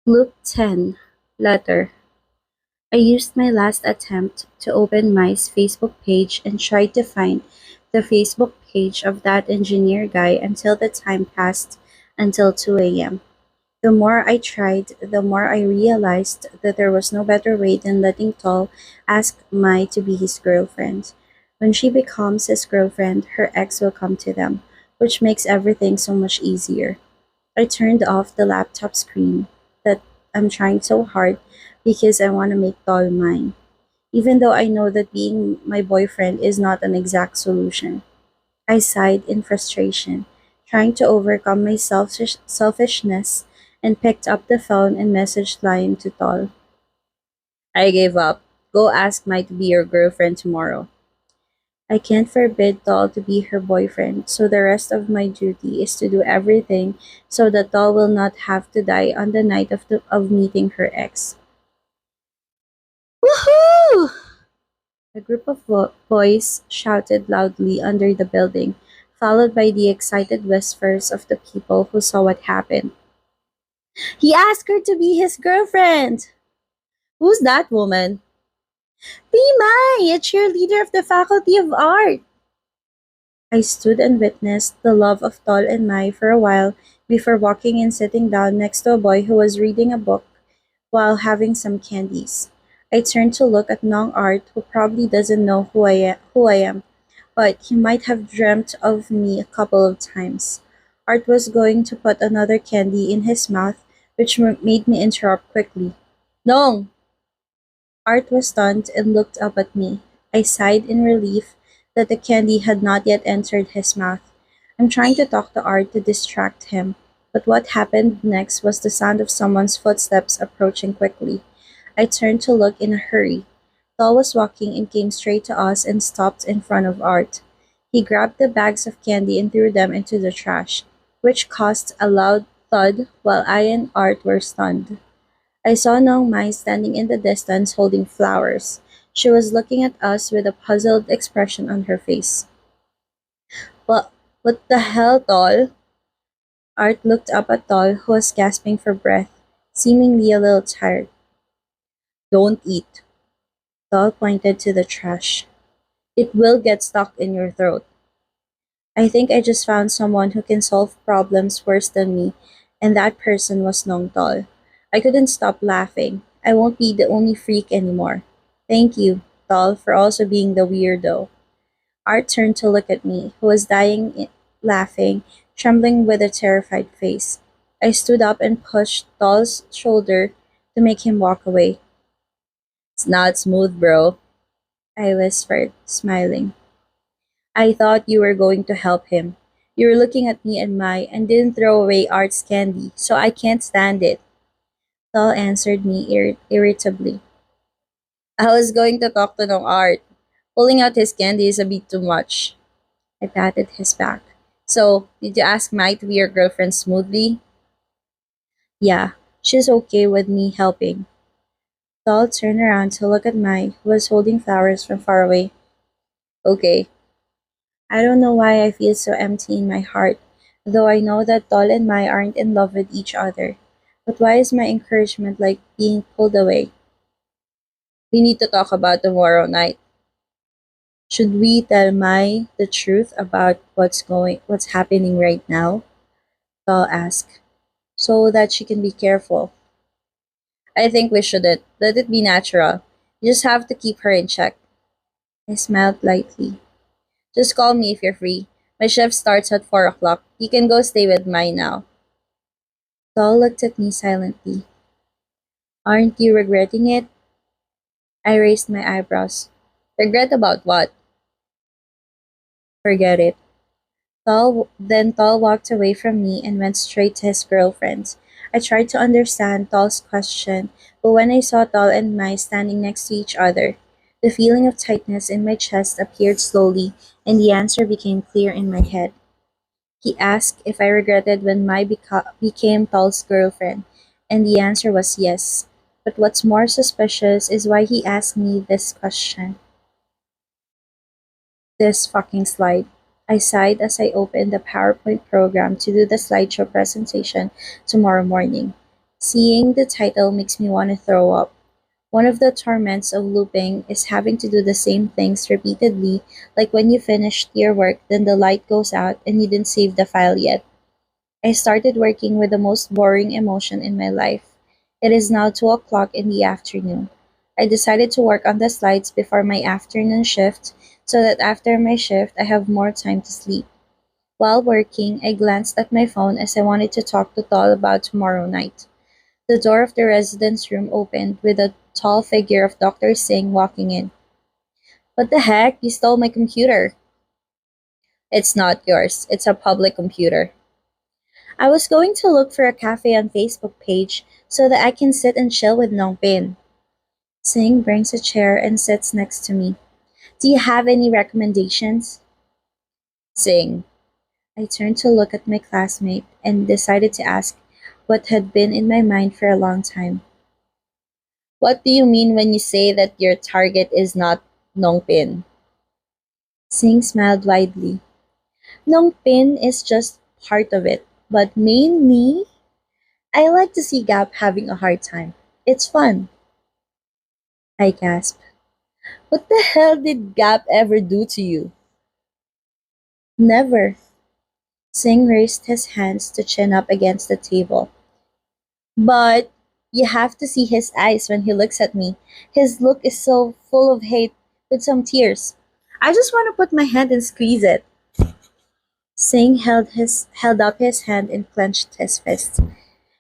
Loop 10. Letter. I used my last attempt to open my Facebook page and tried to find the Facebook page of that engineer guy until the time passed until 2 a.m. The more I tried, the more I realized that there was no better way than letting Tall ask Mai to be his girlfriend. When she becomes his girlfriend, her ex will come to them, which makes everything so much easier. I turned off the laptop screen that I'm trying so hard because I want to make Tall mine, even though I know that being my boyfriend is not an exact solution. I sighed in frustration, trying to overcome my selfishness, and picked up the phone and messaged Lion to Tall. I gave up. Go ask Mai to be your girlfriend tomorrow. I can't forbid Tall to be her boyfriend, so the rest of my duty is to do everything so that Tall will not have to die on the night of meeting her ex. Woohoo! A group of boys shouted loudly under the building, followed by the excited whispers of the people who saw what happened. He asked her to be his girlfriend! Who's that woman? Be Mai, a cheerleader of the Faculty of Art! I stood and witnessed the love of Tol and Mai for a while before walking and sitting down next to a boy who was reading a book while having some candies. I turned to look at Nong Art, who probably doesn't know who I am, but he might have dreamt of me a couple of times. Art was going to put another candy in his mouth, which made me interrupt quickly. Nong! Art was stunned and looked up at me. I sighed in relief that the candy had not yet entered his mouth. I'm trying to talk to Art to distract him, but what happened next was the sound of someone's footsteps approaching quickly. I turned to look in a hurry. Tall was walking and came straight to us and stopped in front of Art. He grabbed the bags of candy and threw them into the trash, which caused a loud thud while I and Art were stunned. I saw Nong Mai standing in the distance holding flowers. She was looking at us with a puzzled expression on her face. What, what the hell, Tol? Art looked up at Tol, who was gasping for breath, seemingly a little tired. Don't eat. Tol pointed to the trash. It will get stuck in your throat. I think I just found someone who can solve problems worse than me, and that person was Nong Tol. I couldn't stop laughing. I won't be the only freak anymore. Thank you, Tol, for also being the weirdo. Art turned to look at me, who was laughing, trembling with a terrified face. I stood up and pushed Tol's shoulder to make him walk away. It's not smooth, bro, I whispered, smiling. I thought you were going to help him. You were looking at me and Mai and didn't throw away Art's candy, so I can't stand it. Tol answered me irritably. I was going to talk to no Art. Pulling out his candy is a bit too much. I patted his back. So, did you ask Mai to be your girlfriend smoothly? Yeah, she's okay with me helping. Tol turned around to look at Mai, who was holding flowers from far away. Okay. I don't know why I feel so empty in my heart, though I know that Tol and Mai aren't in love with each other. But why is my encouragement like being pulled away? We need to talk about tomorrow night. Should we tell Mai the truth about what's happening right now? Tol asked, so that she can be careful. I think we shouldn't. Let it be natural. You just have to keep her in check. I smiled lightly. Just call me if you're free. My shift starts at 4 o'clock. You can go stay with Mai now. Tol looked at me silently. Aren't you regretting it? I raised my eyebrows. Regret about what? Forget it. Tall walked away from me and went straight to his girlfriend. I tried to understand Tall's question, but when I saw Tall and Mai standing next to each other, the feeling of tightness in my chest appeared slowly, and the answer became clear in my head. He asked if I regretted when Mai became Tall's girlfriend, and the answer was yes. But what's more suspicious is why he asked me this question. This fucking slide. I sighed as I opened the PowerPoint program to do the slideshow presentation tomorrow morning. Seeing the title makes me want to throw up. One of the torments of looping is having to do the same things repeatedly, like when you finished your work, then the light goes out and you didn't save the file yet. I started working with the most boring emotion in my life. It is now 2 o'clock in the afternoon. I decided to work on the slides before my afternoon shift so that after my shift I have more time to sleep. While working, I glanced at my phone as I wanted to talk to Tal about tomorrow night. The door of the residence room opened with a tall figure of Dr. Singh walking in. What the heck? You stole my computer. It's not yours. It's a public computer. I was going to look for a cafe on Facebook page so that I can sit and chill with Nong Bin. Singh brings a chair and sits next to me. Do you have any recommendations? Singh. I turned to look at my classmate and decided to ask what had been in my mind for a long time. What do you mean when you say that your target is not Nongpin? Singh smiled widely. Nongpin is just part of it, but mainly, I like to see Gap having a hard time. It's fun. I gasped. What the hell did Gap ever do to you? Never. Singh raised his hands to chin up against the table. But you have to see his eyes when he looks at me. His look is so full of hate with some tears. I just want to put my hand and squeeze it. Singh held up his hand and clenched his fist.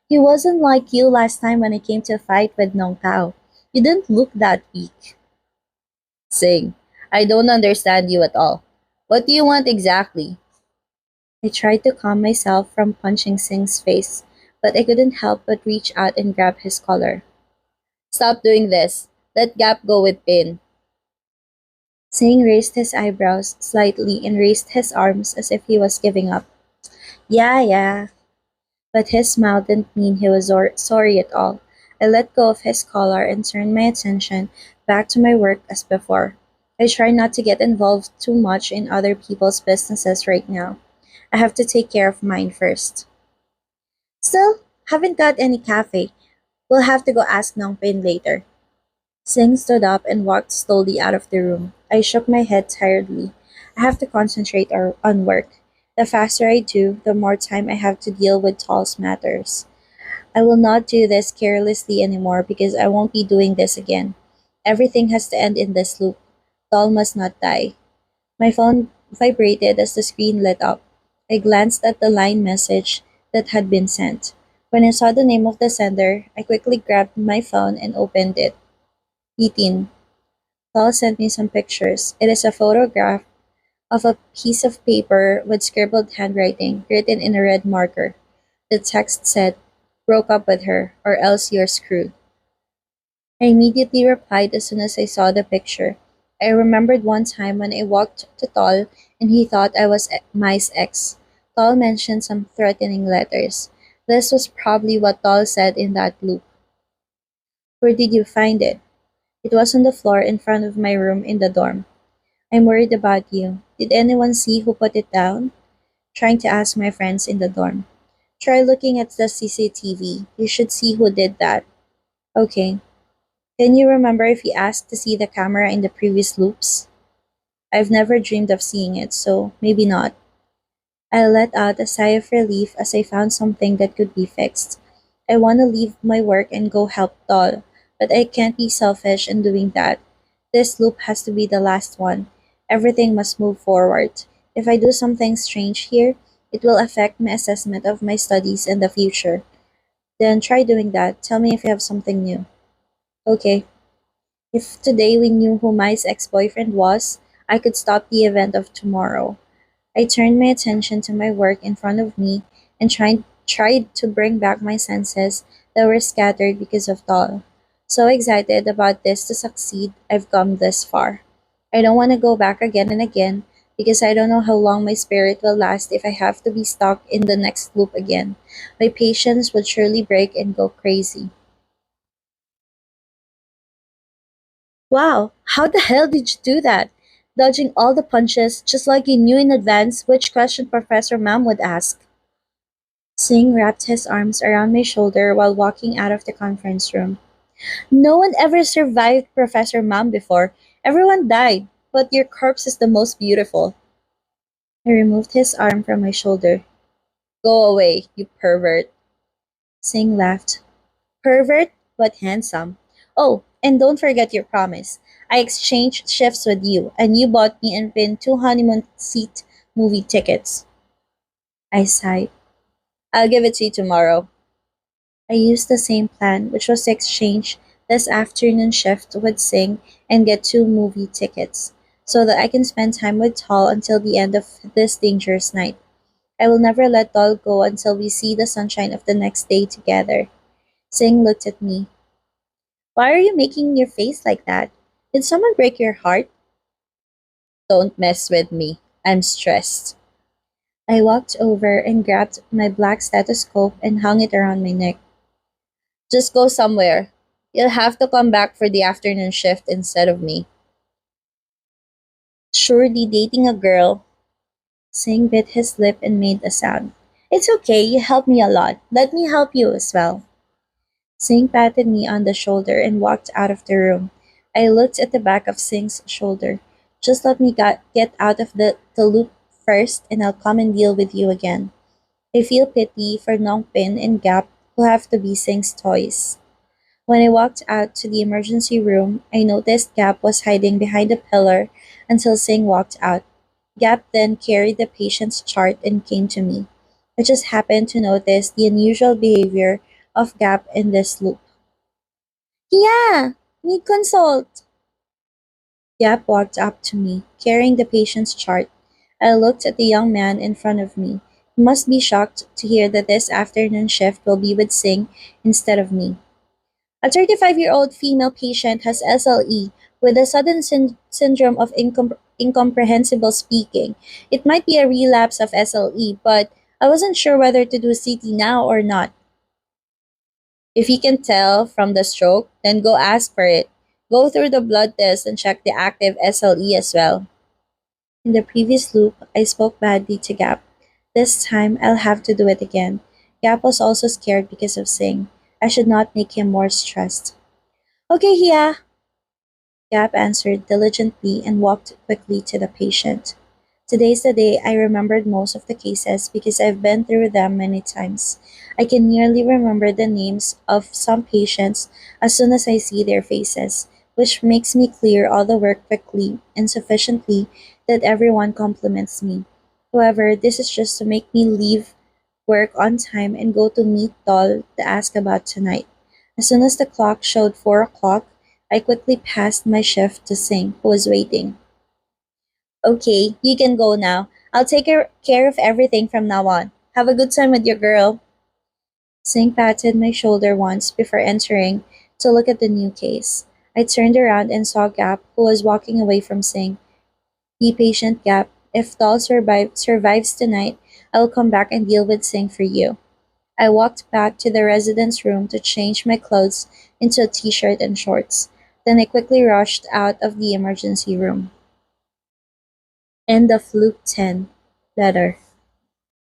He wasn't like you last time when I came to a fight with Nong Tao. You didn't look that weak. Singh, I don't understand you at all. What do you want exactly? I tried to calm myself from punching Singh's face, but I couldn't help but reach out and grab his collar. Stop doing this. Let Gap go with Pin. Singh raised his eyebrows slightly and raised his arms as if he was giving up. Yeah, yeah. But his smile didn't mean he was sorry at all. I let go of his collar and turned my attention back to my work as before. I try not to get involved too much in other people's businesses right now. I have to take care of mine first. Still, haven't got any cafe. We'll have to go ask Nongpin later. Singh stood up and walked slowly out of the room. I shook my head tiredly. I have to concentrate on work. The faster I do, the more time I have to deal with Tall's matters. I will not do this carelessly anymore because I won't be doing this again. Everything has to end in this loop. Tall must not die. My phone vibrated as the screen lit up. I glanced at the line message that had been sent. When I saw the name of the sender, I quickly grabbed my phone and opened it. Eatin. Paul sent me some pictures. It is a photograph of a piece of paper with scribbled handwriting written in a red marker. The text said, broke up with her, or else you're screwed. I immediately replied as soon as I saw the picture. I remembered one time when I walked to Tol and he thought I was Mai's ex. Tol mentioned some threatening letters. This was probably what Tol said in that loop. Where did you find it? It was on the floor in front of my room in the dorm. I'm worried about you. Did anyone see who put it down? Trying to ask my friends in the dorm. Try looking at the CCTV. You should see who did that. Okay. Can you remember if you asked to see the camera in the previous loops? I've never dreamed of seeing it, so maybe not. I let out a sigh of relief as I found something that could be fixed. I want to leave my work and go help Doll, but I can't be selfish in doing that. This loop has to be the last one. Everything must move forward. If I do something strange here, it will affect my assessment of my studies in the future. Then try doing that. Tell me if you have something new. Okay. If today we knew who my ex boyfriend was, I could stop the event of tomorrow. I turned my attention to my work in front of me and tried to bring back my senses that were scattered because of Doll. So excited about this to succeed, I've come this far. I don't want to go back again and again because I don't know how long my spirit will last if I have to be stuck in the next loop again. My patience would surely break and go crazy. Wow, how the hell did you do that? Dodging all the punches just like you knew in advance which question Professor Mam would ask. Singh wrapped his arms around my shoulder while walking out of the conference room. No one ever survived Professor Mom before. Everyone died, but your corpse is the most beautiful. I removed his arm from my shoulder. Go away, you pervert. Singh laughed. Pervert, but handsome. Oh, and don't forget your promise. I exchanged shifts with you, and you bought me and Vin two honeymoon seat movie tickets. I sighed. I'll give it to you tomorrow. I used the same plan, which was to exchange this afternoon shift with Singh and get two movie tickets, so that I can spend time with Tall until the end of this dangerous night. I will never let Tall go until we see the sunshine of the next day together. Singh looked at me. Why are you making your face like that? Did someone break your heart? Don't mess with me. I'm stressed. I walked over and grabbed my black stethoscope and hung it around my neck. Just go somewhere. You'll have to come back for the afternoon shift instead of me. Surely dating a girl. Singh bit his lip and made a sound. It's okay, you helped me a lot. Let me help you as well. Singh patted me on the shoulder and walked out of the room. I looked at the back of Singh's shoulder. Just let me get out of the loop first and I'll come and deal with you again. I feel pity for Nongpin and Gap who have to be Singh's toys. When I walked out to the emergency room, I noticed Gap was hiding behind a pillar until Singh walked out. Gap then carried the patient's chart and came to me. I just happened to notice the unusual behavior of Gap in this loop. Yeah, need consult. Gap walked up to me, carrying the patient's chart. I looked at the young man in front of me. He must be shocked to hear that this afternoon shift will be with Singh instead of me. A 35-year-old female patient has SLE with a sudden syndrome of incomprehensible speaking. It might be a relapse of SLE, but I wasn't sure whether to do CT now or not. If you can tell from the stroke, then go ask for it. Go through the blood test and check the active SLE as well. In the previous loop, I spoke badly to Gap. This time, I'll have to do it again. Gap was also scared because of Singh. I should not make him more stressed. Okay, Hia, Gap answered diligently and walked quickly to the patient. Today's the day I remembered most of the cases because I've been through them many times. I can nearly remember the names of some patients as soon as I see their faces, which makes me clear all the work quickly and sufficiently that everyone compliments me. However, this is just to make me leave work on time and go to meet Doll to ask about tonight. As soon as the clock showed 4 o'clock, I quickly passed my shift to Singh, who was waiting. Okay, you can go now. I'll take care of everything from now on. Have a good time with your girl. Singh patted my shoulder once before entering to look at the new case. I turned around and saw Gap, who was walking away from Singh. Be patient, Gap. If Doll survives tonight, I will come back and deal with Singh for you. I walked back to the resident's room to change my clothes into a t-shirt and shorts. Then I quickly rushed out of the emergency room. End of Loop 10. Letter.